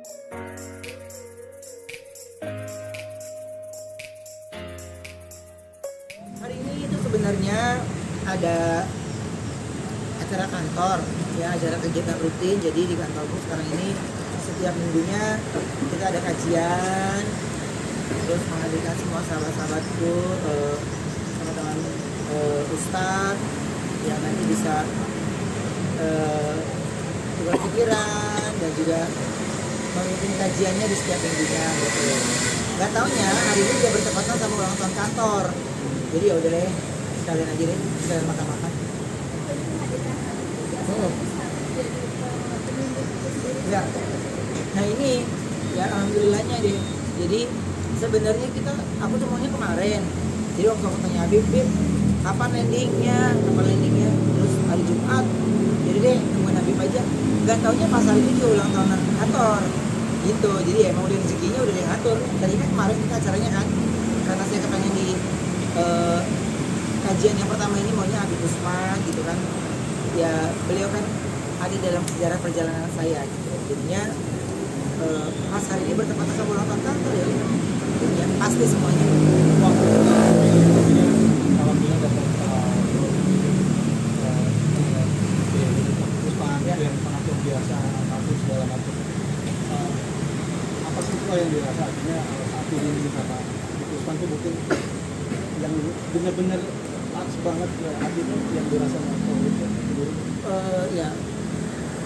Hari ini itu sebenarnya ada acara kantor, ya acara kegiatan rutin. Jadi di kantorku sekarang ini setiap minggunya kita ada kajian, terus menghadirkan semua sahabat-sahabatku, teman-teman ustadz yang nanti bisa tukar pikiran dan juga memimpin kajiannya di setiap minggunya gitu. Gak taunya hari ini dia bertepatan sama ulang tahun kantor. Jadi ya udah deh, sekalian aja deh, sekalian makan-makan. Ya. Nah ini ya alhamdulillahnya deh. Jadi sebenarnya aku tuh maunya kemarin. Jadi waktu aku tanya Habib, kapan landingnya? Terus hari Jumat. Jadi deh tungguin Habib aja. Gak taunya pas hari itu juga ulang tahun kantor. Gitu. Jadi emang udah rezekinya udah diatur. Tadinya kemarin kita acaranya kan, karena saya ketanya di kajian yang pertama ini maunya Habib Usman gitu kan. Ya beliau kan ada dalam sejarah perjalanan saya gitu. Jadinya pas hari ini bertepatan sama ulang tahun kantor ya. Jadinya pasti semuanya. Alhamdulillah dapat yang sangat luar biasa, kasus segala macam. Apa sih itu yang dirasa artinya saat ini sama Usman itu mungkin yang benar-benar pas banget hati itu yang dirasa gitu. Ya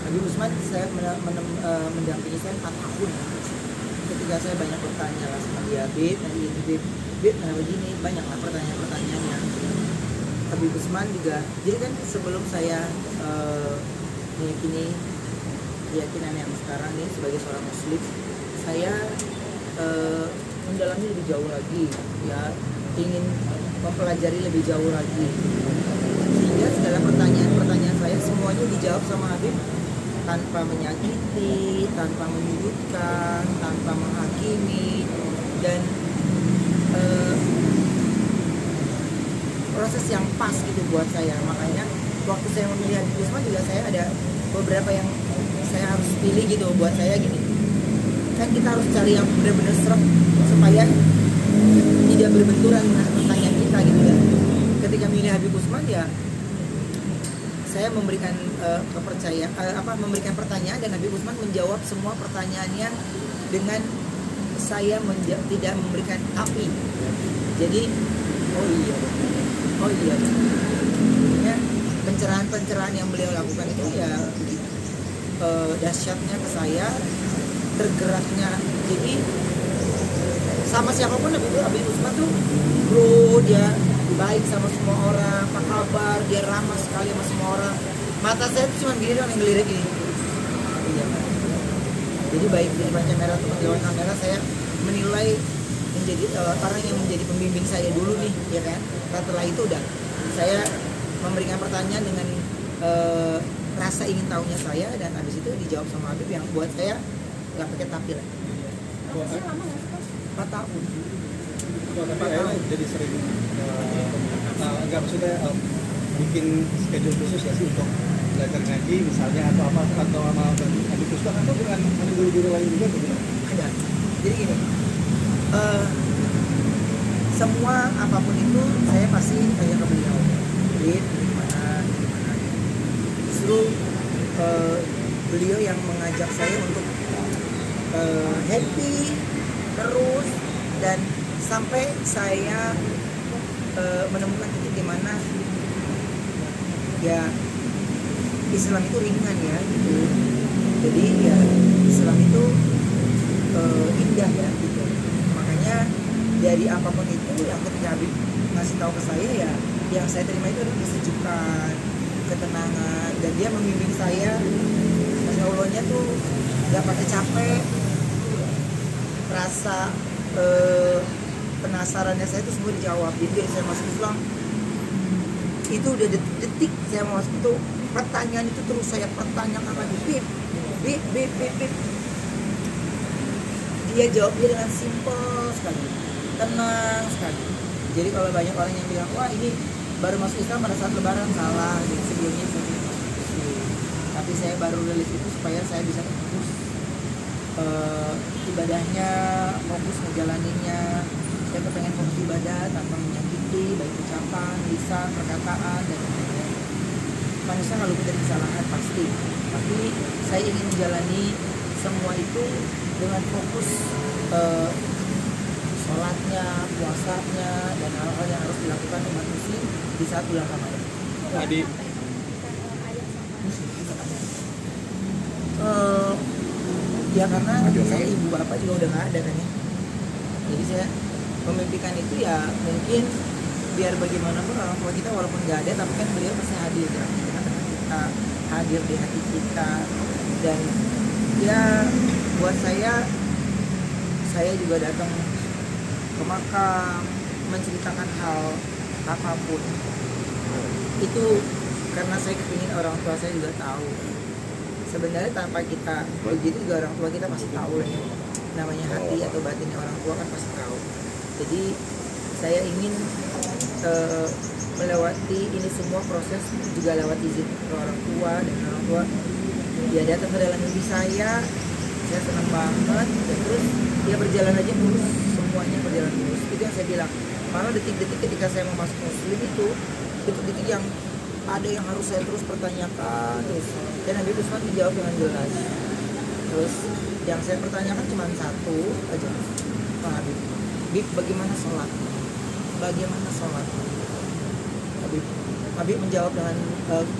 Habib Usman saya mendampingi saya 4 tahun. Ketika saya banyak bertanya lah sama dia, Habib kenapa begini, banyak lah pertanyaan-pertanyaannya. Habib Usman juga, jadi kan sebelum saya meyakini keyakinan yang sekarang ini sebagai seorang muslim, saya mendalami lebih jauh lagi, ya ingin mempelajari lebih jauh lagi, sehingga segala pertanyaan saya semuanya dijawab sama Habib tanpa menyakiti, tanpa menyudutkan, tanpa menghakimi, dan proses yang pas gitu buat saya. Makanya waktu saya memilih Habib Usman juga saya ada beberapa yang saya harus pilih gitu buat saya gini. Kan kita harus cari yang benar-benar serem supaya tidak berbenturan dengan pertanyaan kita gitu ya. Ketika milih Habib Usman ya saya memberikan memberikan pertanyaan dan Habib Usman menjawab semua pertanyaannya dengan saya tidak memberikan api. Jadi oh iya ya, pencerahan yang beliau lakukan itu ya dahsyatnya ke saya, tergeraknya. Jadi sama siapapun Habib Usman tuh bro, dia baik sama semua orang, apa kabar, dia ramah sekali sama semua orang. Mata saya tuh cuma gini doang yang ngelirik ini. Iya. Jadi baik di depan kamera atau di luar kamera saya menilai menjadi orang yang menjadi pembimbing saya dulu nih, ya kan. Setelah itu udah saya memberikan pertanyaan dengan rasa ingin tahunya saya, dan habis itu dijawab sama Habib yang buat saya nggak pakai tapi lah. 4 tahun. Jadi sering enggak maksudnya bikin schedule khusus ya sih untuk belajar ngaji misalnya atau apa atau sama Habib Usman atau dengan guru-guru lain juga gitu. Ada. Jadi gini, semua apapun itu saya pasti tanya ke beliau. Jadi gimana. Justru beliau yang mengajak saya untuk happy terus, dan sampai saya menemukan titik di mana ya Islam itu ringan ya gitu. Jadi ya Islam itu indah ya gitu. Makanya dari apapun itu yang ketika Habib ngasih tahu ke saya, ya yang saya terima itu adalah kesejukan, ketenangan, dan dia membimbing saya. Masya Allahnya tuh gak pakai capek. Rasa penasarannya saya itu semua dijawab. Jadi saya masuk Islam itu udah detik saya mau masuk itu, pertanyaan itu terus saya pertanyakan lagi, Bib. Dia jawabnya dengan simpel sekali, tenang sekali. Jadi kalau banyak orang yang bilang wah ini baru masuk Islam pada saat Lebaran, salah. Jadi sebelumnya saya masuk Islam, tapi saya baru rilis itu supaya saya bisa fokus ibadahnya, fokus ngejalaninnya. Saya kepengen fokus ibadah tanpa menyakiti, baik ucapan, lisan, perkataan, dan lain-lain. Manusia nggak luput dari kesalahan pasti, tapi saya ingin menjalani semua itu dengan fokus sholatnya, puasanya, dan hal-hal yang harus dilakukan umat muslim di saat bulan Ramadan. Tadi Ya karena saya ibu bapak juga udah nggak ada kan ya, jadi saya memimpikan itu ya mungkin biar bagaimanapun orang tua kita walaupun nggak ada tapi kan beliau pasti hadir di tengah-tengah kita, hadir di hati kita. Dan ya buat saya juga datang ke makam menceritakan hal apapun itu karena saya kepingin orang tua saya juga tahu. Sebenarnya tanpa kita begitu juga orang tua kita pasti tahu lah ya. Namanya hati atau batinnya orang tua kan pasti tahu. Jadi saya ingin melewati ini semua proses juga lewat izin ke orang tua, dan orang tua dia datang ke dalam mimpi saya senang banget. Dan terus dia berjalan aja mulus, semuanya berjalan mulus. Itu yang saya bilang, malah detik-detik ketika saya mau masuk muslim itu detik-detik yang ada yang harus saya terus pertanyakan terus, dan Nabi Usman menjawab dengan jelas. Terus yang saya pertanyakan cuma satu aja, Pak Habib, bagaimana sholat? Bagaimana sholat? Habib menjawab dengan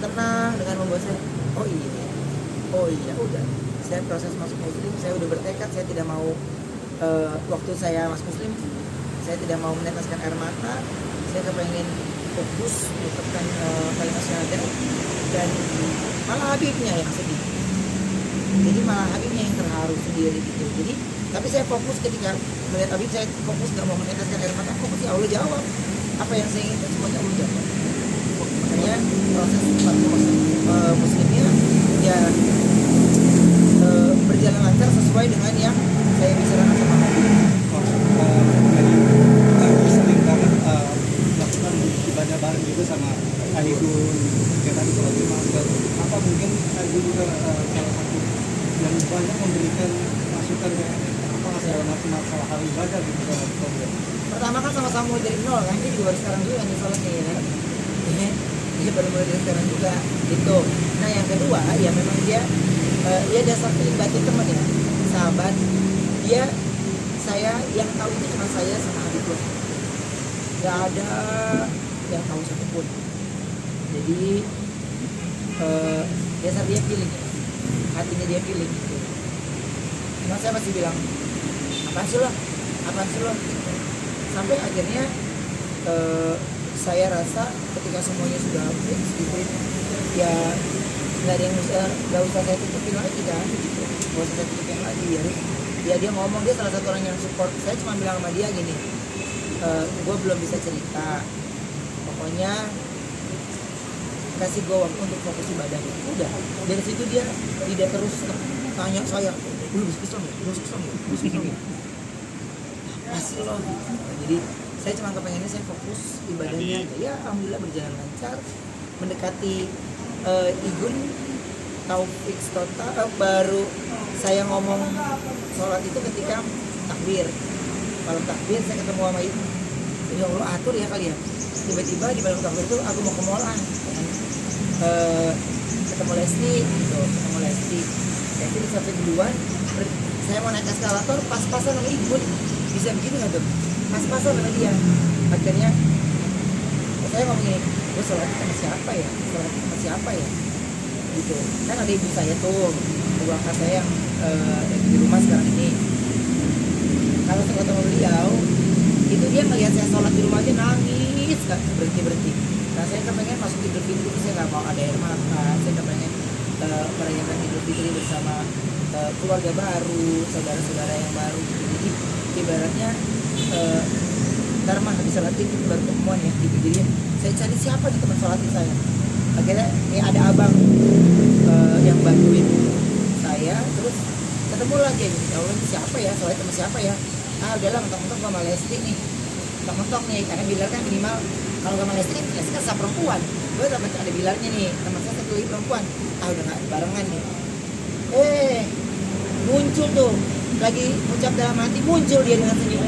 tenang, dengan membuat saya, oh iya, udah. Saya proses masuk muslim, saya udah bertekad, saya tidak mau waktu saya masuk muslim, saya tidak mau meneteskan air mata, saya kepengen fokus mengucapkan kalimat syahadat, dan malah Habibnya yang sedih. Jadi malah Habibnya yang terharu sendiri gitu. Jadi tapi saya fokus ketika melihat Habib, saya fokus nggak mau meneteskan air mata, fokus ya Allah jawab apa yang saya inginkan, semuanya Allah jawab. Makanya proses muslimnya ya berjalan lancar sesuai dengan yang saya bicarakan sama Habib. Kami sering banget melakukan ibadah bareng juga sama Ahidun, kayak tadi kalau di masker. Apa mungkin Ahidun juga salah satu yang banyak memberikan masukan ya, apa segala macam masalah hal ibadah gitu dalam program. Pertama kan sama-sama mulai dari nol kan, dia juga baru sekarang juga nih sholatnya ya kan. Dia baru mulai dari sekarang juga gitu. Nah yang kedua ya memang dia dasar feeling batin teman ya, sahabat. Saya yang tahu itu cuma saya sama Habib, nggak ada yang tahu satupun. Jadi dasar dia feeling, hatinya dia feeling gitu. Cuma saya masih bilang apaan sih lo gitu. Sampai akhirnya saya rasa ketika semuanya sudah fix gitu ya nggak ada yang nggak usah saya tutupin lagi kan gitu, nggak usah saya tutupin lagi ya dia ngomong, dia salah satu orang yang support. Saya cuma bilang sama dia gini, gue belum bisa cerita, pokoknya kasih gue waktu untuk fokus ibadah. Udah dari situ dia tidak terus tanya saya, lu bisa kesel ya pasti loh. Jadi saya cuma kepengennya saya fokus ibadahnya aja. Ya alhamdulillah berjalan lancar, mendekati Igun taufik total. Baru saya ngomong sholat itu ketika takbir, malam takbir saya ketemu sama Ibu, ya Allah atur ya kali ya. Tiba-tiba di malam takbir itu aku mau ke mall ketemu Lesti gitu, Lesti sampai duluan, saya mau naik eskalator pas-pasan sama Ibu. Bisa begini nggak tuh? Pas-pasan sama dia. Akhirnya saya ngomong gini, gue sholat sama siapa ya? Gitu. Kan ada ibu saya tuh, ibu angkat saya yang di rumah sekarang ini. Kalau sholat sama beliau, itu dia ngelihat saya sholat di rumah aja nangis, gak berhenti. Nah saya kepengen masuk Idul Fitri, saya nggak mau ada air mata. Saya kepengen merayakan Idul Fitri bersama keluarga baru, saudara-saudara yang baru. Jadi ibaratnya ntar mah habis sholatin baru ketemuan ya gitu. Jadi saya cari siapa nih teman sholatin saya. Akhirnya ada abang yang bantuin saya, terus ketemu lagi gitu. Ya Allah ini siapa ya, sholat sama siapa ya? Udahlah mentok-mentok sama Lesti nih, mentok nih, karena Bilar kan minimal kalau sama Lesti kan sama perempuan. Gue dapat ada Bilarnya nih, teman saya satu lagi perempuan. Udah nggak barengan nih. muncul tuh lagi ucap dalam hati, muncul dia dengan senyum.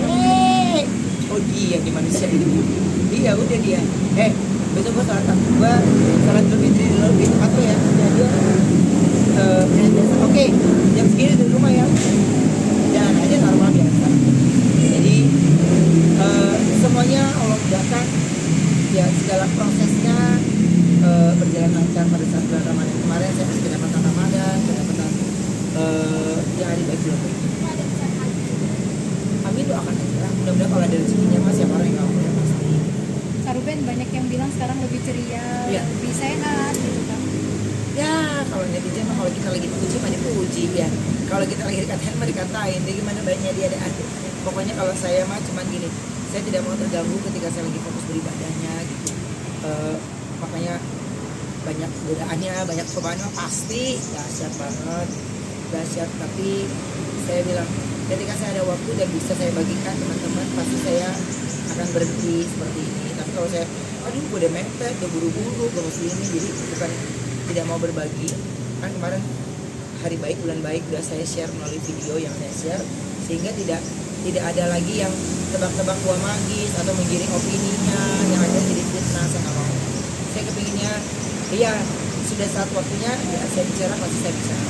Oh dia di manusia itu. Dia udah dia. Besok gua salat Idul Fitri di tempat tuh ya. Dia kayak biasa. Oke, jam segini di rumah ya. Jalan aja normal biasa. Jadi semuanya Allah mudahkan. Ya segala prosesnya berjalan lancar pada saat bulan Ramadan kemarin. Saya masih kedapatan Ramadan, kedapatan yang hari baik dulu. Amin, doakan aja. Mudah-mudahan kalau ada rezekinya mas, siapa orang yang nggak punya pasti. Kak Ruben, banyak yang bilang sekarang lebih ceria, Iya. lebih sehat gitu kan. Ya kalau netizen mah kalau kita lagi puji mah dipuji ya. Kalau kita lagi dikatain mah dikatain. Dia gimana banyak dia ada. Pokoknya kalau saya mah cuman gini, saya tidak mau terganggu ketika saya lagi fokus beribadahnya gitu. Makanya banyak godaannya, banyak cobaannya pasti dahsyat banget, dahsyat. Tapi saya bilang ketika saya ada waktu dan bisa saya bagikan teman-teman, pasti saya akan berhenti seperti ini. Tapi kalau saya, aduh gue udah mepet, udah buru-buru, gue mesti ini, jadi bukan tidak mau berbagi. Kan kemarin hari baik, bulan baik udah saya share melalui video yang saya share, sehingga tidak ada lagi yang tebak-tebak buah magis atau menggiring opininya yang ada jadi fitnah. Saya nggak mau. Saya kepinginnya, iya sudah saat waktunya ya saya bicara, pasti saya bicara.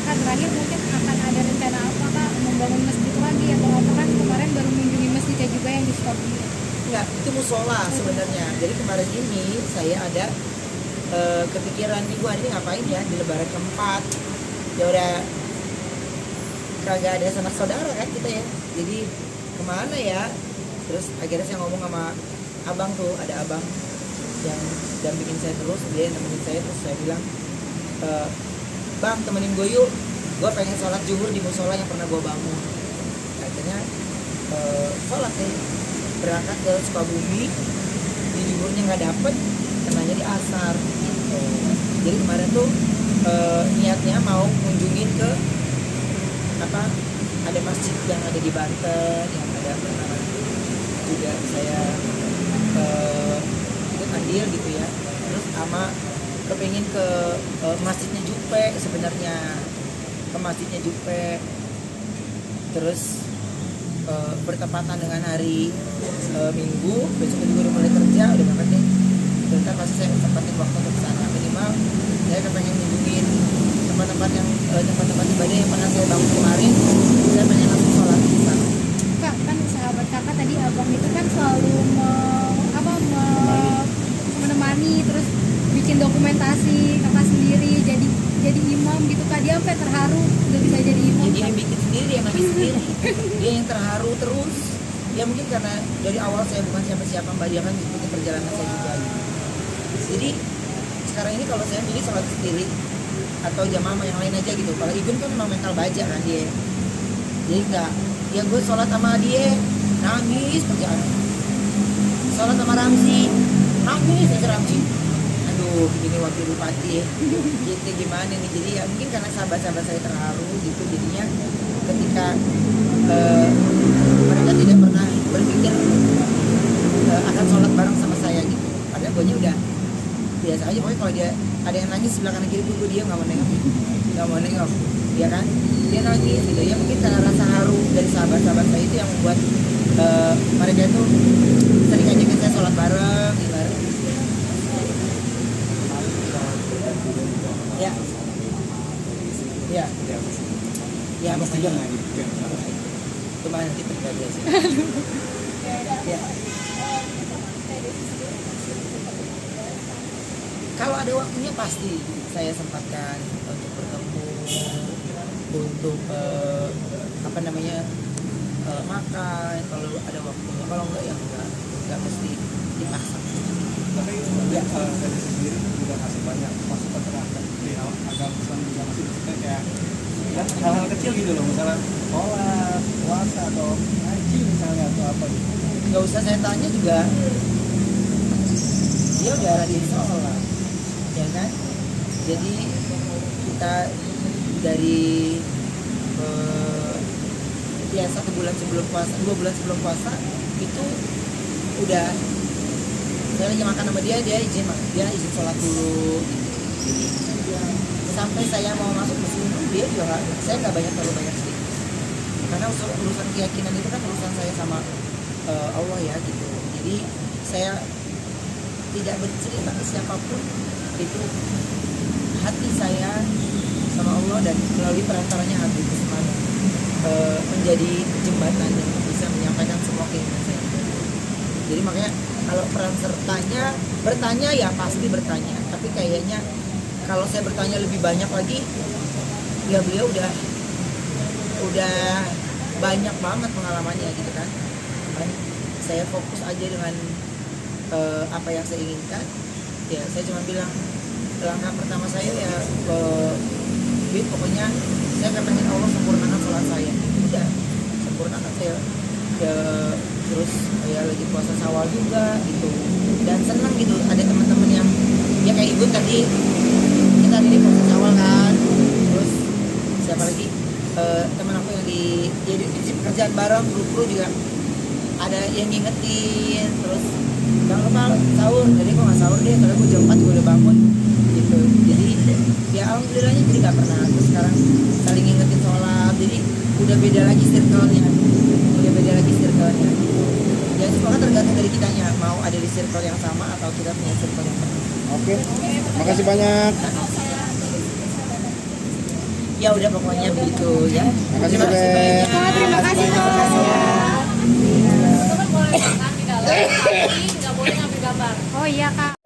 Kan terakhir mungkin akan ada rencana apa Kak, membangun masjid lagi atau apa? Kan kemarin baru mengunjungi masjidnya juga yang di Sukabumi. Enggak, itu musola sebenarnya. Jadi kemarin ini saya ada kepikiran nih, gua ini ngapain ya di lebaran keempat. Ya udah kagak ada sanak saudara kan kita ya. Jadi kemana ya? Terus akhirnya saya ngomong sama abang tuh, ada abang yang dampingin saya terus, dia yang nemenin saya. Terus saya bilang, bang temenin gue yuk, gue pengen sholat zuhur di musola yang pernah gue bangun. Akhirnya sholat deh, berangkat ke Sukabumi, di zuhurnya nggak dapet, kenanya di asar gitu. Jadi kemarin tuh niatnya mau kunjungin ke apa, ada masjid yang ada di Banten, yang ada pernah juga saya ikut andil gitu ya. Terus sama kepengin ke masjidnya Jupe sebenarnya, ke masjidnya Jupe. Terus bertepatan dengan hari Minggu, besok juga udah mulai kerja, udah berangkat nih. Bentar pasti saya sempatin waktu untuk sana. Minimal saya kepengen kunjungin tempat-tempat ibadah yang pernah saya bangun kemarin. Saya pengen langsung sholat di sana. Kak, kan sahabat kakak tadi abang itu kan selalu menemani, terus bikin dokumentasi kakak sendiri jadi imam gitu Kak. Dia sampai terharu udah bisa jadi imam. Jadi yang bikin sendiri, yang nangis sendiri, dia yang terharu terus. Ya mungkin karena dari awal saya bukan siapa-siapa, mbak, dia kan ikutin perjalanan saya juga gitu. Jadi sekarang ini kalau saya milih sholat sendiri atau jamaah yang lain aja gitu. Kalau Igun kan memang mental baja kan dia, jadi enggak, ya gue sholat sama dia nangis kerjaan, sholat sama Ramzi nangis aja Ramzi, aduh begini wakil bupati ya, gitu gimana nih. Jadi ya mungkin karena sahabat-sahabat saya terharu gitu, jadinya ketika mereka tidak pernah berpikir akan sholat bareng sama saya gitu. Padahal gue udah biasa aja, pokoknya kalau dia ada yang nangis sebelah kanan kiri gue diam, nggak mau nengok, ya kan, dia nangis gitu ya. Mungkin karena rasa haru dari sahabat-sahabat saya itu yang membuat mereka itu sering ngajakin saya sholat bareng gitu. Ya pokoknya itu mah nanti terjadi aja. Ya. Kalau ada waktunya pasti saya sempatkan untuk bertemu, untuk makan kalau ada waktunya. Kalau enggak ya enggak mesti dipaksa. Tapi ya dari sendiri juga masih banyak masukan terhadap di agama Islam juga masih maksudnya kayak ya, hal-hal kecil gitu loh, misalnya sholat, puasa atau haji misalnya atau apa gitu. Nggak usah saya tanya juga, dia udah rajin sholat, ya kan? Jadi kita dari ya 1 bulan sebelum puasa, 2 bulan sebelum puasa itu udah saya lagi makan sama dia izin sholat dulu gitu. Jadi sampai saya mau masuk ke sini beliau juga nggak, saya nggak terlalu banyak sih, karena urusan keyakinan itu kan urusan saya sama Allah ya gitu. Jadi saya tidak bercerita ke siapapun, itu hati saya sama Allah dan melalui perantaranya Habib Usman menjadi jembatan yang bisa menyampaikan semua keinginan saya. Jadi makanya kalau peran sertanya bertanya ya pasti bertanya, tapi kayaknya kalau saya bertanya lebih banyak lagi, ya beliau udah banyak banget pengalamannya gitu kan. Saya fokus aja dengan apa yang saya inginkan. Ya saya cuma bilang langkah pertama saya ya pokoknya saya kepengen Allah sempurnakan sholat saya, udah sempurnakan saya ya. Terus ya lagi puasa Syawal juga gitu, dan seneng gitu ada teman-teman yang ya kayak ibu tadi, kita hari ini puasa Syawal kan. Terus siapa lagi teman aku yang di pekerjaan bareng, kru juga ada yang ngingetin. Terus jangan lupa sahur, jadi kok nggak sahur deh, soalnya gue jam 4 gue udah bangun gitu. Jadi ya alhamdulillahnya jadi nggak pernah. Terus sekarang saling ngingetin sholat, jadi udah beda lagi circle-nya, ya semua kan tergantung dari kitanya mau ada di circle yang sama atau kita punya circle yang berbeda. Oke, makasih banyak. Ya udah pokoknya begitu ya. Makasih Terima kasih banyak. banyak. Terima kasih Itu kan boleh makan di dalam, tapi nggak boleh ngambil gambar. Oh iya Kak.